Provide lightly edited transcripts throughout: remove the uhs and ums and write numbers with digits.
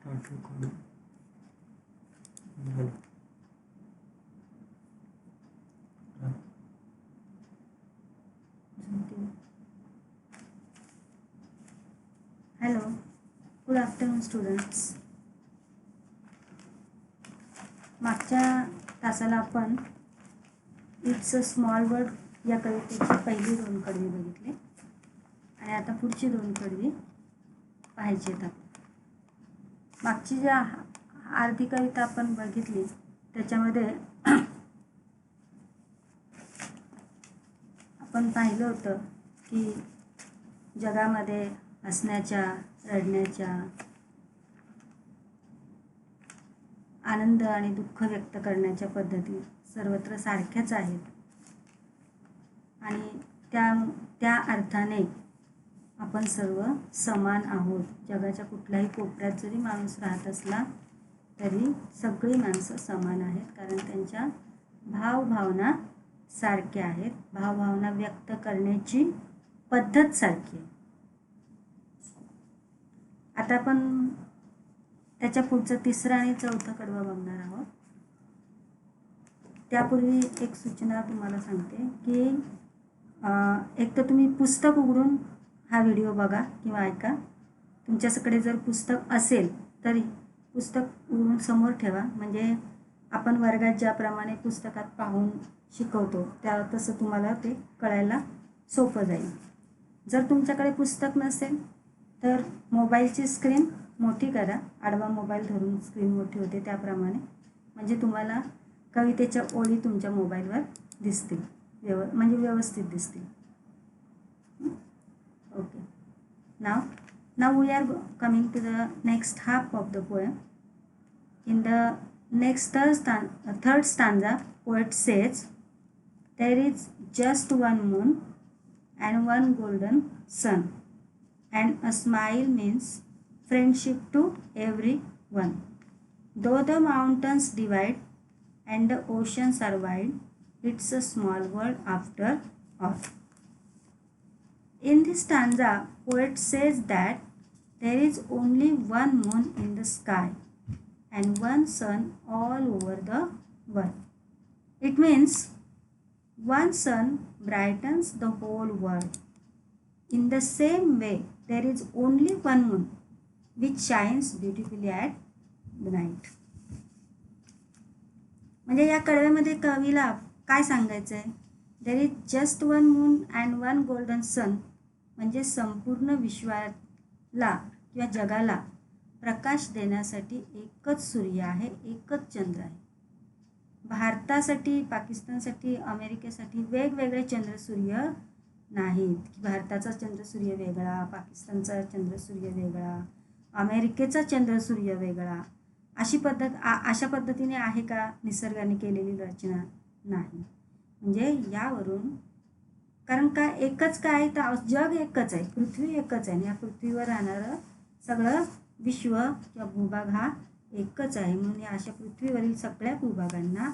Start recording. झालं. Hello, good afternoon students. मागच्या तासाला आपण इट्स अ स्मॉल वर्ड या कवितेची पहिली 2 कडवी बघितली आणि आता पुढची 2 कडवी पाहायची आहेत. मागची जी अर्धी कविता आपण बघितली त्याच्यामध्ये आपण पाहिलं होतं की जगामध्ये हसण्याच्या, रडण्याच्या, आनंद आणि दुःख व्यक्त करण्याच्या पद्धती सर्वत्र सारख्याच आहेत आणि त्या अर्थाने आपण सर्व समान आहोत. जगाच्या कुठल्याही कोपऱ्यात जरी माणूस राहत असला तरी सगळी माणसं समान आहेत, कारण त्यांच्या भावभावना सारख्या आहेत. भावभावना व्यक्त करण्याची पद्धत सारखी आहे. आता आपण त्याच्या पुढचं 3रं आणि 4थं कडवं बघणार आहोत. त्यापूर्वी एक सूचना तुम्हाला सांगते की एक तर तुम्ही पुस्तक उघडून हा व्हिडिओ बघा किंवा ऐका. तुमच्याकडे जर पुस्तक असेल तरी पुस्तक उघडून समोर ठेवा, म्हणजे आपण वर्गात ज्याप्रमाणे पुस्तकात पाहून शिकवतो त्या तसं तुम्हाला ते कळायला सोपं जाईल. जर तुमच्याकडे पुस्तक नसेल तर मोबाईलची स्क्रीन मोठी करा, आडवा मोबाईल धरून स्क्रीन मोठी होते त्याप्रमाणे, म्हणजे तुम्हाला कवितेच्या ओळी तुमच्या मोबाईलवर दिसतील, म्हणजे व्यवस्थित दिसतील. Okay, now we are coming to the next half of the poem. In the next third stanza, poet says, there is just one moon and one golden sun, and a smile means friendship to everyone. Though the mountains divide and the oceans are wide, it's a small world after all. In this stanza, poet says that there is only one moon in the sky and one sun all over the world. It means one sun brightens the whole world. In the same way, there is only one moon which shines beautifully at the night. म्हणजे या कडव्यामध्ये कवीला काय सांगायचं आहे? There is just one moon and one golden sun, म्हणजे संपूर्ण विश्वाला किंवा जगाला प्रकाश देण्यासाठी एकच सूर्य आहे, एकच चंद्र आहे. भारतासाठी, पाकिस्तानसाठी, अमेरिकेसाठी वेगवेगळे चंद्रसूर्य नाहीत. भारताचा चंद्रसूर्य वेगळा, पाकिस्तानचा चंद्रसूर्य वेगळा, अमेरिकेचा चंद्रसूर्य वेगळा, अशा पद्धतीने आहे का निसर्गाने केलेली रचना? नाही. म्हणजे यावरून, कारण काय एकच काय तर जग एकच आहे, पृथ्वी एकच आहे, या पृथ्वीवर राहणारं सगळं विश्व किंवा भूभाग हा एकच आहे. म्हणून या अशा पृथ्वीवरील सगळ्या भूभागांना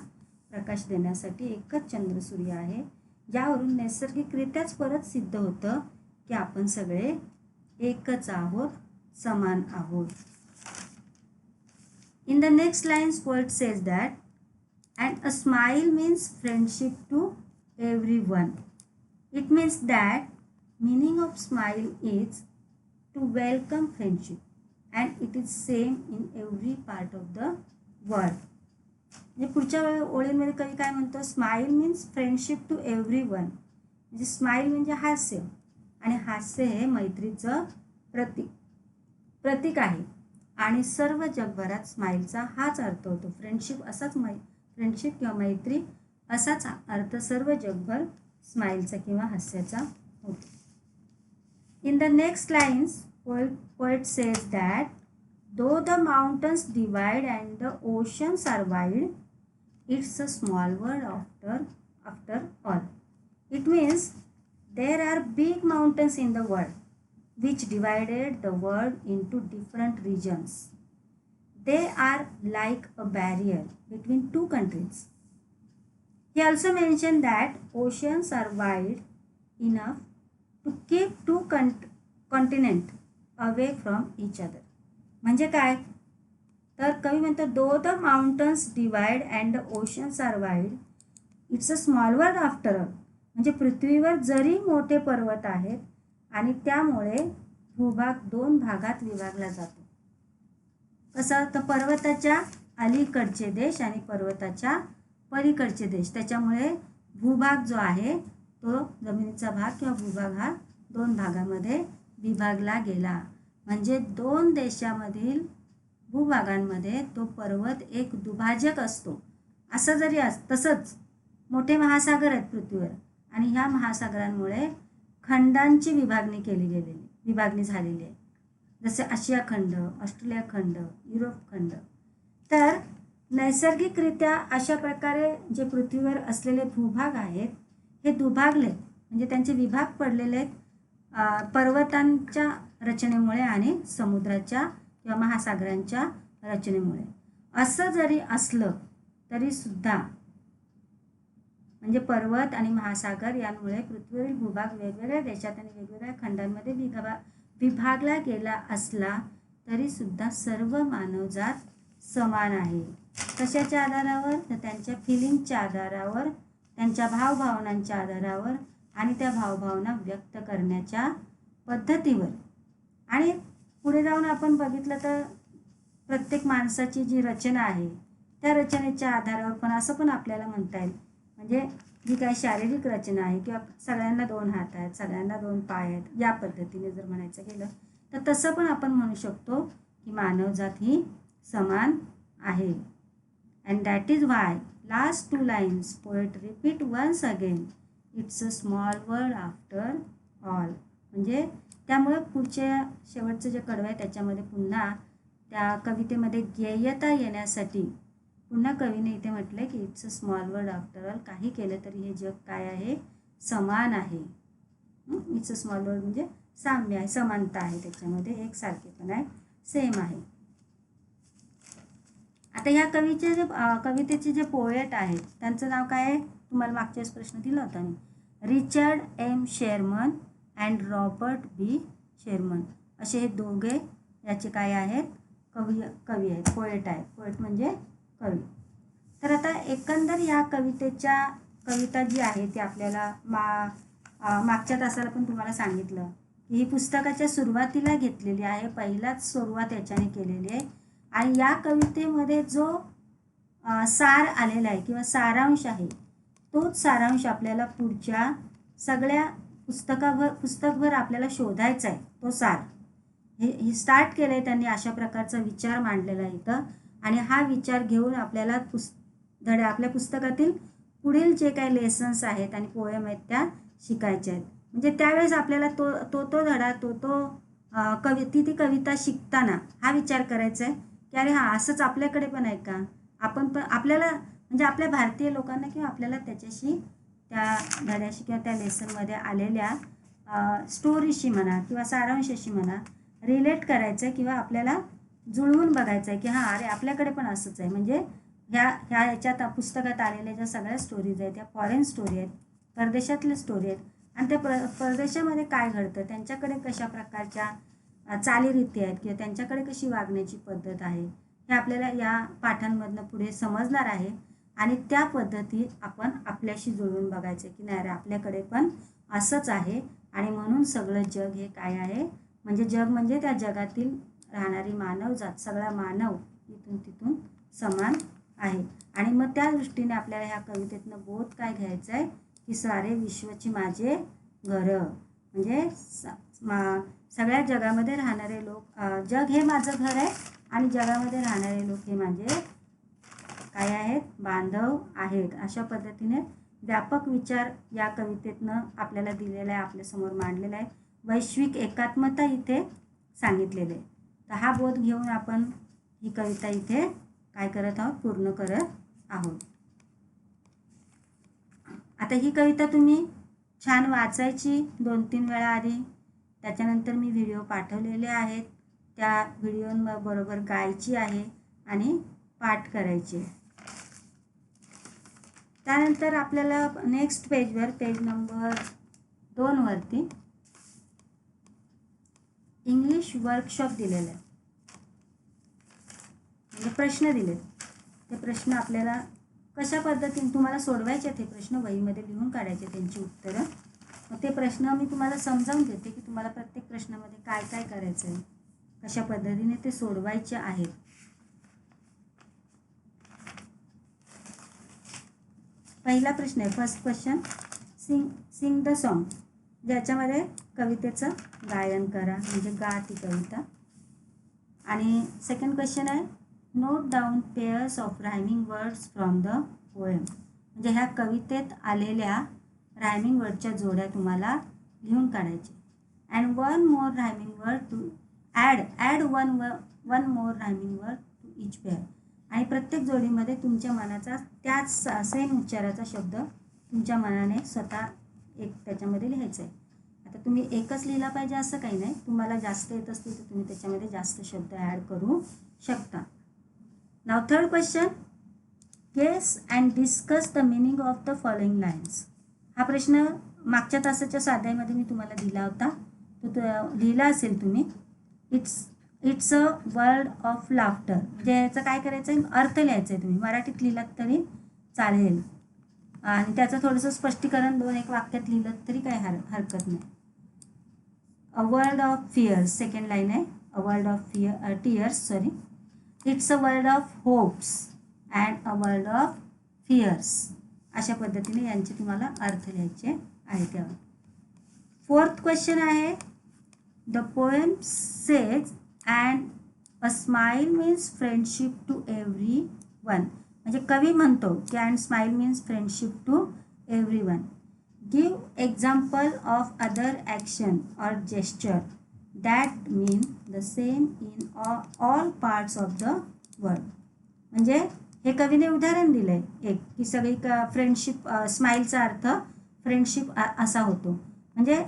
प्रकाश देण्यासाठी एकच चंद्रसूर्य आहे. यावरून नैसर्गिकरित्याच परत सिद्ध होतं की आपण सगळे एकच आहोत, समान आहोत. In the next lines, poet says that, and a smile means friendship to everyone. It means that meaning of smile is to welcome friendship, and it is same in every part of the world. म्हणजे पुढच्या ओळींमध्ये कवी काय म्हणतो? Smile means friendship to everyone. म्हणजे smile म्हणजे हास्य, आणि हास्य हे मैत्रीचं प्रतीक आहे, आणि सर्व जगभरात स्माईलचा हाच अर्थ होतो. फ्रेंडशिप किंवा मैत्री असाच अर्थ सर्व जगभर स्माईलचा किंवा हास्याचा होतो. In the next lines, poet says that though the mountains divide and the oceans are wide, it's a small world after all. It means there are big mountains in the world which divided the world into different regions. They are like a barrier between two countries. He also mentioned that oceans are wide enough to keep two continents away from each other. म्हणजे काय? तर कवी म्हणतात, though the mountains divide and the oceans are wide, it's a small world after all. म्हणजे पृथ्वीवर जरी मोठे पर्वत आहेत आणि त्यामुळे भूभाग 2 भागात विभागला जातो. कसं, तर पर्वताच्या अलीकडचे देश आणि पर्वताच्या पलीकडचे देश, त्याच्यामुळे भूभाग जो आहे तो जमिनीचा भाग किंवा भूभाग हा 2 भागामध्ये विभागला गेला. म्हणजे 2 देशामधील भूभागांमध्ये तो पर्वत एक दुभाजक असतो. असं जरी तसंच मोठे महासागर आहेत पृथ्वीवर आणि ह्या महासागरांमुळे खंडांची विभागणी झालेली आहे. जसे आशिया खंड, ऑस्ट्रेलिया खंड, युरोप खंड. तर नैसर्गिकरित्या अशा प्रकारे जे पृथ्वीवर असलेले भूभाग आहेत हे दुभागले, म्हणजे त्यांचे विभाग पडलेले आहेत पर्वतांच्या रचनेमुळे आणि समुद्राच्या किंवा महासागरांच्या रचनेमुळे. असं जरी असलं तरी सुद्धा म्हणजे पर्वत आणि महासागर यांमुळे पृथ्वीवरील भूभाग वेगवेगळ्या देशात आणि वेगवेगळ्या खंडांमध्ये विभागला गेला असला तरी सुद्धा सर्व मानवजात समान आहे. कशाच्या आधारावर, तर त्यांच्या फिलिंगच्या आधारावर, त्यांच्या भावभावनांच्या आधारावर आणि त्या भावभावना व्यक्त करण्याच्या पद्धतीवर. आणि पुढे जाऊन आपण बघितलं तर प्रत्येक माणसाची जी रचना आहे त्या रचनेच्या आधारावर पण असं पण आपल्याला म्हणता येईल, म्हणजे जी काही शारीरिक रचना आहे किंवा सगळ्यांना 2 हात आहेत, सगळ्यांना 2 पाय आहेत, या पद्धतीने जर म्हणायचं गेलं तर तसं पण आपण म्हणू शकतो की मानवजात ही समान आहे. And that is why last 2 lines poet repeat once again, it's a small world after all. म्हणजे त्यामुळे पुढच्या शेवटचं जे कडवं आहे त्याच्यामध्ये पुन्हा त्या कवितेमध्ये गेयता येण्यासाठी पुन्हा कवीने इथे म्हटलं की it's a small world after all. काही केलं तरी हे जग काय आहे, समान आहे. इट्स अ स्मॉल वर्ल्ड म्हणजे साम्य आहे, समानता आहे, त्याच्यामध्ये एकसारखेपण आहे, सेम आहे. आता ह्या कवितेचे जे पोएट आहेत त्यांचं नाव काय आहे, तुम्हाला मागच्याच प्रश्न दिला होता मी. Richard M Sherman and Robert B Sherman असे हे दोघे याचे काय आहेत, कवी आहेत, पोएट आहेत. पोएट म्हणजे कवी. तर आता एकंदर या कविता जी आहे ती आपल्याला मागच्या तासाला पण तुम्हाला सांगितलं की ही पुस्तकाच्या सुरुवातीला घेतलेली आहे, पहिलाच सुरुवात याच्याने केलेली आहे. आणि या कवितेमध्ये जो सार आलेला आहे किंवा सारांश आहे तोच सारांश आपल्याला पुढच्या सगळ्या पुस्तकभर आपल्याला शोधायचा आहे. तो सार हे स्टार्ट केलं आहे त्यांनी, अशा प्रकारचा विचार मांडलेला आहे इथं. आणि हा विचार घेऊन आपल्याला आपल्या पुस्तकातील पुढील जे काही लेसन्स आहेत आणि पोएम आहेत त्या शिकायच्या आहेत. म्हणजे त्यावेळेस आपल्याला तो धडा ती कविता शिकताना हा विचार करायचा आहे की अरे हां, असंच आपल्याकडे पण आहे का, आपण पण आपल्याला म्हणजे आपल्या भारतीय लोकांना किंवा आपल्याला त्याच्याशी त्या धड्याशी किंवा त्या लेसनमध्ये आलेल्या स्टोरीशी म्हणा किंवा सारांशाशी म्हणा रिलेट करायचं आहे किंवा आपल्याला जुळवून बघायचं आहे की हां, अरे आपल्याकडे पण असंच आहे. म्हणजे ह्याच्यात पुस्तकात आलेल्या ज्या सगळ्या स्टोरीज आहेत त्या फॉरेन स्टोरी आहेत, परदेशातल्या स्टोरी आहेत. आणि त्या परदेशामध्ये काय घडतं, त्यांच्याकडे कशा प्रकारच्या चालीरीती आहेत किंवा त्यांच्याकडे कशी वागण्याची पद्धत आहे हे आपल्याला या पाठांमधनं पुढे समजणार आहे. आणि त्या पद्धती आपण आपल्याशी जुळवून बघायचं की नाही, अरे आपल्याकडे पण असंच आहे. आणि म्हणून सगळं जग हे काय आहे, म्हणजे जग म्हणजे त्या जगातील राहणारी मानवजात, सगळा मानव इथून तिथून समान आहे. आणि मग त्या दृष्टीने आपल्याला ह्या कवितेतनं बोध काय घ्यायचं आहे की सारे विश्वची माझे घर, म्हणजे सगळ्या जगामध्ये राहणारे लोक, जग हे माझं घर आहे आणि जगामध्ये राहणारे लोक हे माझे काय आहेत, बांधव आहेत. अशा पद्धतीने व्यापक विचार या कवितेतनं आपल्याला दिलेला आहे, आपल्यासमोर मांडलेला आहे. वैश्विक एकात्मता इथे सांगितलेले आहे. तर हा बोध घेऊन आपण ही कविता इथे काय करत आहोत, पूर्ण करत आहोत. आता ही कविता तुम्ही छान वाचायची 2-3 वेळा आधी. त्याच्यानंतर मी व्हिडिओ पाठवलेले आहेत, त्या व्हिडिओबरोबर गायची आहे आणि पाठ करायची. त्यानंतर आपल्याला नेक्स्ट पेजवर, पेज नंबर 2 वरती इंग्लिश वर्कशॉप दिलेला आहे. जे प्रश्न दिलेत ते प्रश्न आपल्याला कशा पद्धतीने तुम्हाला सोडवायचे ते प्रश्न वहीमध्ये लिहून काढायचे त्यांची उत्तरं. मग ते प्रश्न मी तुम्हाला समजावून देते की तुम्हाला प्रत्येक प्रश्नामध्ये काय काय करायचं आहे, कशा पद्धतीने ते सोडवायचे आहेत. पहिला प्रश्न आहे, first question, sing the song, ज्याच्यामध्ये कवितेचं गायन करा, म्हणजे गा ती कविता. आणि सेकंड क्वेश्चन आहे, note down pairs of rhyming words from the poem, म्हणजे ह्या कवितेत आलेल्या रायमिंग वर्डच्या जोड्या तुम्हाला लिहून काढायचे. And one more rhyming word to add one more rhyming word to each pair, आणि प्रत्येक जोडीमध्ये तुमच्या मनाचा त्याच सेम उच्चाराचा शब्द तुमच्या मनाने स्वतः एक त्याच्यामध्ये लिहायचा आहे. आता तुम्ही एकच लिहिला पाहिजे असं काही नाही, तुम्हाला जास्त येत असतील तर तुम्ही त्याच्यामध्ये जास्त शब्द ॲड करू शकता. Now third question, guess and discuss the meaning of the following lines. हा प्रश्न मागच्या तासाच्या स्वाध्यायामध्ये मी तुम्हाला दिला होता, तो लिहिला असेल तुम्ही. It's a word of laughter, म्हणजे याचं काय करायचं आहे, अर्थ लिहायचं आहे. तुम्ही मराठीत लिहिलात तरी चालेल आणि त्याचं थोडंसं स्पष्टीकरण 2-1 वाक्यात लिहिलं तरी काही हरकत नाही. A world of fears, second line आहे, a world of tears, sorry. It's a world of hopes and a world of fears. अशा पद्धतीने यांचे तुम्हाला अर्थ लिहायचे आहे. त्यावर फोर्थ क्वेश्चन आहे, the poem says and a smile means friendship to everyone, म्हणजे कवी म्हणतो की and smile means friendship to everyone. Give example of other action or gesture that mean the same in all parts of the world, म्हणजे हे कवीने उदाहरण दिलं आहे एक, की सगळी फ्रेंडशिप, स्माईलचा अर्थ फ्रेंडशिप असा होतो. म्हणजे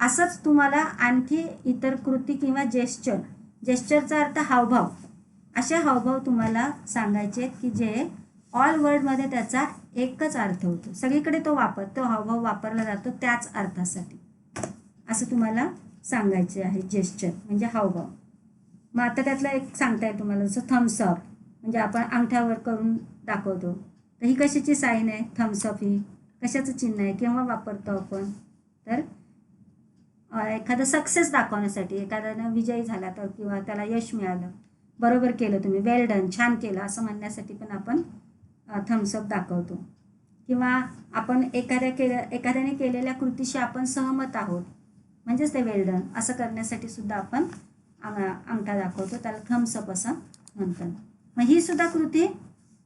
असंच तुम्हाला आणखी इतर कृती किंवा जेस्चरचा अर्थ हावभाव, असे हावभाव तुम्हाला सांगायचे की जे ऑल वर्ल्डमध्ये त्याचा एकच अर्थ होतो, सगळीकडे तो हावभाव वापरला जातो त्याच अर्थासाठी, असं तुम्हाला सांगायचे आहे. जेस्चर म्हणजे हावभाव. मग आता त्यातलं एक सांगता येईल तुम्हाला, जसं थम्सअप, म्हणजे आपण अंगठ्यावर करून दाखवतो, तर ही कशाची साईन आहे, थम्सअप ही कशाचं चिन्ह आहे, केव्हा वापरतो आपण, तर एखादं सक्सेस दाखवण्यासाठी, एखाद्यानं विजयी झाला तर किंवा त्याला यश मिळालं, बरोबर केलं तुम्ही, वेल डन, छान केलं असं म्हणण्यासाठी पण आपण थम्सअप दाखवतो. किंवा आपण एखाद्याने केलेल्या कृतीशी आपण सहमत आहोत, म्हणजेच ते वेल डन असं करण्यासाठी सुद्धा आपण अंगठा दाखवतो, त्याला थम्सअप असं म्हणतात. मग ही सुद्धा कृती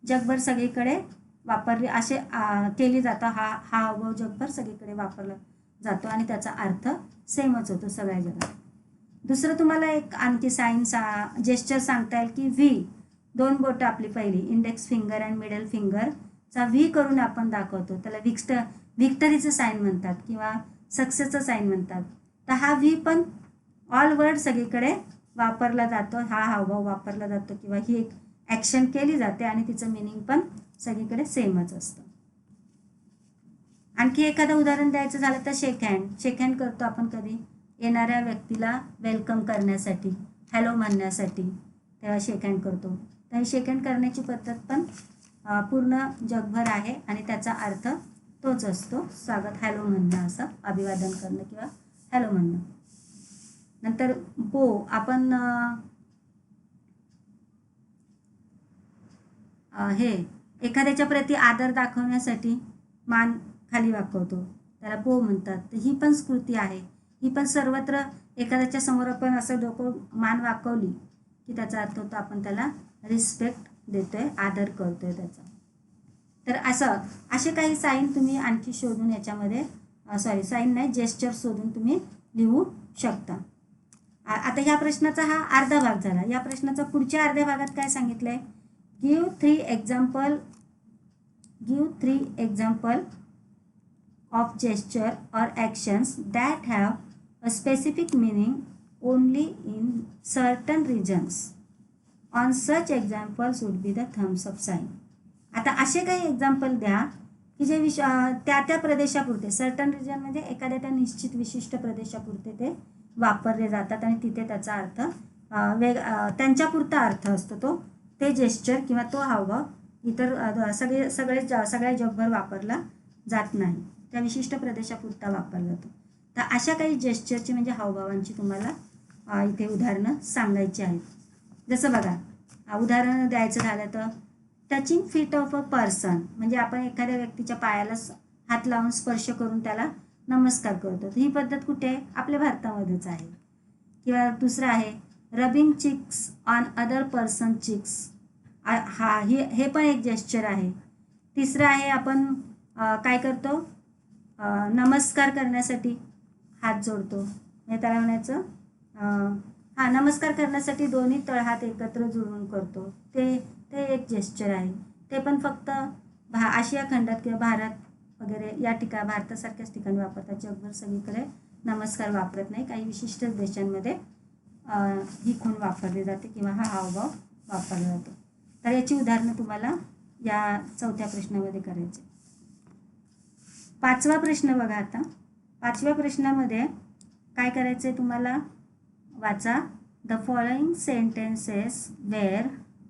जगभर सगळीकडे वापरली असे केली जातं. हा हावभाव जगभर सगळीकडे वापरला जातो आणि त्याचा अर्थ सेमच होतो सगळ्या जगात. दुसरं तुम्हाला एक आणखी जेस्चर सांगता येईल की व्ही, 2 बोटं आपली पहिली इंडेक्स फिंगर अँड मिडल फिंगरचा व्ही करून आपण दाखवतो, त्याला व्हिक्टरीचं साईन म्हणतात किंवा सक्सेसचं साईन म्हणतात. तर हा व्ही पण ऑल वर्ड सगळीकडे वापरला जातो, हा हावभाव वापरला जातो किंवा ही एक ॲक्शन केली जाते आणि तिचं मिनिंग पण सगळीकडे सेमच असतं. आणखी एखादं उदाहरण द्यायचं झालं तर शेक हँड करतो आपण कधी, येणाऱ्या व्यक्तीला वेलकम करण्यासाठी, हॅलो म्हणण्यासाठी तेव्हा शेक हँड करतो. तर शेक हँड करण्याची पद्धत पण पूर्ण जगभर आहे आणि त्याचा अर्थ तोच असतो, स्वागत, हॅलो म्हणणं, असं अभिवादन करणं किंवा हॅलो म्हणणं. नंतर बो, आपण हे एखाद्याच्या प्रती आदर दाखवण्यासाठी मान खाली वाकवतो, त्याला बो म्हणतात. तर ही पण स्कृती आहे, ही पण सर्वत्र एखाद्याच्या समोर आपण असं डोकं मान वाकवली की त्याचा अर्थ होतो आपण त्याला रिस्पेक्ट देतोय, आदर करतोय त्याचा. तर असे काही साईन तुम्ही आणखी शोधून याच्यामध्ये, साईन नाही, जेस्चर शोधून तुम्ही लिहू शकता. आता ह्या प्रश्नाचा हा अर्धा भाग झाला. या प्रश्नाचा पुढच्या अर्ध्या भागात काय सांगितलंय, give 3 example of gesture or actions that have a specific meaning only in certain regions. One such examples would be the thumbs up sign. आता असे काही एक्झाम्पल द्या की जे त्या प्रदेशापुरते, सर्टन रिजन म्हणजे एखाद्या त्या निश्चित विशिष्ट प्रदेशापुरते ते वापरले जातात आणि तिथे त्याचा अर्थ त्यांच्यापुरता अर्थ असतो, तो ते जेस्चर किंवा तो हावभाव इतर सगळ्या जगभर वापरला जात नाही, त्या विशिष्ट प्रदेशापुरता वापरला जातो. तर अशा काही जेस्चरची म्हणजे हावभावांची तुम्हाला इथे उदाहरणं सांगायची आहेत. जसं बघा, उदाहरण द्यायचं झालं तर touching feet of a person, म्हणजे आपण एखाद्या व्यक्तीच्या पायाला हात लावून स्पर्श करून त्याला नमस्कार करतो. ही पद्धत कुठे आहे? आपल्या भारतामध्येच आहे. किंवा दुसरं आहे rubbing cheeks on other person cheeks, हे पण एक जेस्चर आहे. तिसरं आहे आपण काय करतो, नमस्कार करण्यासाठी हात जोडतो, म्हणजे त्याला म्हणायचं नमस्कार करण्यासाठी दोन्ही तळहात एकत्र जुळवून करतो, ते एक जेस्चर आहे. ते पण फक्त आशिया खंडात किंवा भारत वगैरे या ठिकाणी, भारतासारख्याच ठिकाणी वापरतात. जगभर सगळीकडे नमस्कार वापरत नाही, काही विशिष्ट देशांमध्ये ही खूण वापरली जाते किंवा हा हावभाव वापरला जातो. तर याची उदाहरणं तुम्हाला या 4थ्या प्रश्नामध्ये करायचे. 5वा प्रश्न बघा. आता 5व्या प्रश्नामध्ये काय करायचं आहे तुम्हाला, वाचा. The following sentences were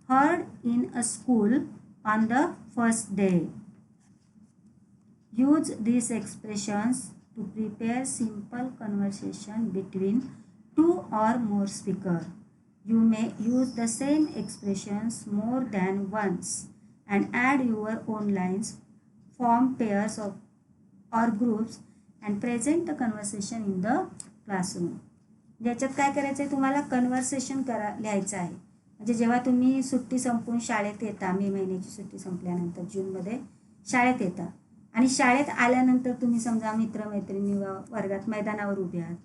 heard in a school on the first day. Use these expressions to prepare simple conversation between 2 or more speakers. You may use the same expressions more than once and add your own lines, form pairs or groups and present the conversation in the classroom. याच्यात काय करायचं आहे तुम्हाला, conversation लिहायचं आहे. म्हणजे जेव्हा तुम्ही सुट्टी संपून शाळेत येता, मे महिन्याची सुट्टी संपल्यानंतर जूनमध्ये शाळेत येता आणि शाळेत आल्यानंतर तुम्ही समजा मित्रमैत्रिणी वर्गात मैदानावर उभे आहात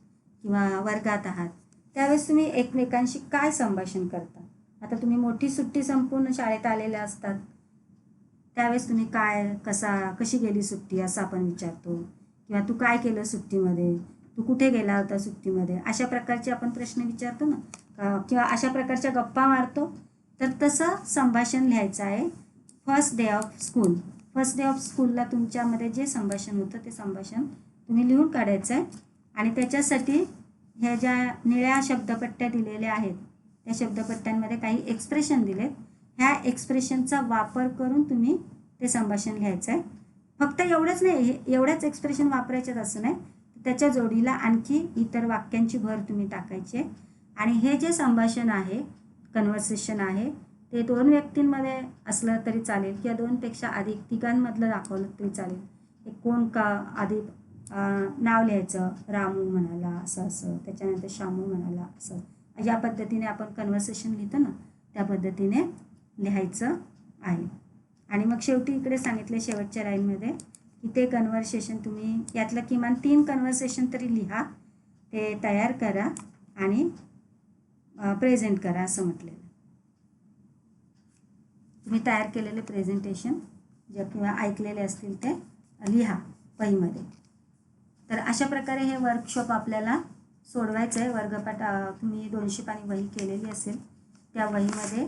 किंवा वर्गात आहात, त्यावेळेस तुम्ही एकमेकांशी काय संभाषण करता. आता तुम्ही मोठी सुट्टी संपून शाळेत आलेले असतात, त्यावेळेस तुम्ही कशी गेली सुट्टी असं आपण विचारतो, किंवा तू काय केलं सुट्टीमध्ये, तू कुठे गेला होता सुट्टीमध्ये, अशा प्रकारचे आपण प्रश्न विचारतो ना, किंवा अशा प्रकारच्या गप्पा मारतो. तर तसं संभाषण लिहायचं आहे. First day of school, first day of स्कूलला तुमच्यामध्ये जे संभाषण होतं ते संभाषण तुम्ही लिहून काढायचं आहे. आणि त्याच्यासाठी ह्या ज्या निळ्या शब्दपट्ट्या दिलेल्या आहेत, त्या शब्दपट्ट्यांमध्ये काही एक्सप्रेशन दिलेत, ह्या एक्सप्रेशनचा वापर करून तुम्ही ते संभाषण लिहायचं आहे. फक्त एवढंच नाही, एवढ्याच एक्सप्रेशन वापरायच्यात असं नाही, त्याच्या जोडीला आणखी इतर वाक्यांची भर तुम्ही टाकायची आहे. आणि हे जे संभाषण आहे, कन्व्हर्सेशन आहे, ते 2 व्यक्तींमध्ये असलं तरी चालेल किंवा 2पेक्षा अधिक तिघांमधलं दाखवलं तरी चालेल. एक कोण का आधी नाव लिहायचं, रामू म्हणाला असं असं, त्याच्यानंतर शामू म्हणाला असं, या पद्धतीने आपण कन्व्हर्सेशन लिहितो ना, त्या पद्धतीने लिहायचं आहे. आणि मग शेवटी इकडे सांगितले शेवटच्या लाईनमध्ये की ते कन्व्हर्सेशन तुम्ही यातलं किमान 3 कन्व्हर्सेशन तरी लिहा, ते तयार करा आणि प्रेझेंट करा असं म्हटलेलं. तुम्ही तयार केलेले प्रेझेंटेशन जे किंवा ऐकलेले असतील ते लिहा वहीमध्ये. तर अशा प्रकारे हे वर्कशॉप आपल्याला सोडवायचं आहे. वर्गपाठ तुम्ही 200 पानी वही केलेली असेल, त्या वहीमध्ये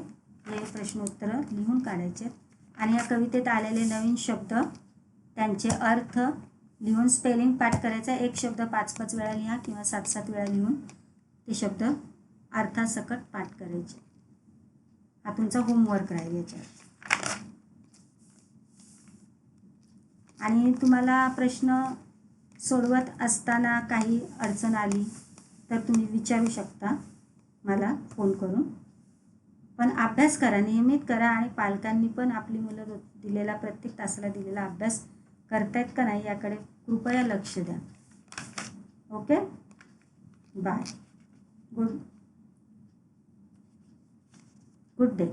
हे प्रश्नोत्तरं लिहून काढायचे आणि या कवितेत आलेले नवीन शब्द त्यांचे अर्थ लिहून स्पेलिंग पाठ करायचा. एक शब्द 5-5 वेळा लिहा किंवा 7-7 वेळा लिहून ते शब्द अर्थासकट पाठ करायचे. हा तुमचा होमवर्क राहील याच्यात. आणि तुम्हाला प्रश्न सोडवत असताना काही अडचण आली तर तुम्ही विचारू शकता मला फोन करून. पण अभ्यास करा, नियमित करा आणि पालकांनी पण आपली मुलं दिलेला प्रत्येक तासाला दिलेला अभ्यास करतायत का नाही याकडे कृपया लक्ष द्या. Okay, bye, good day.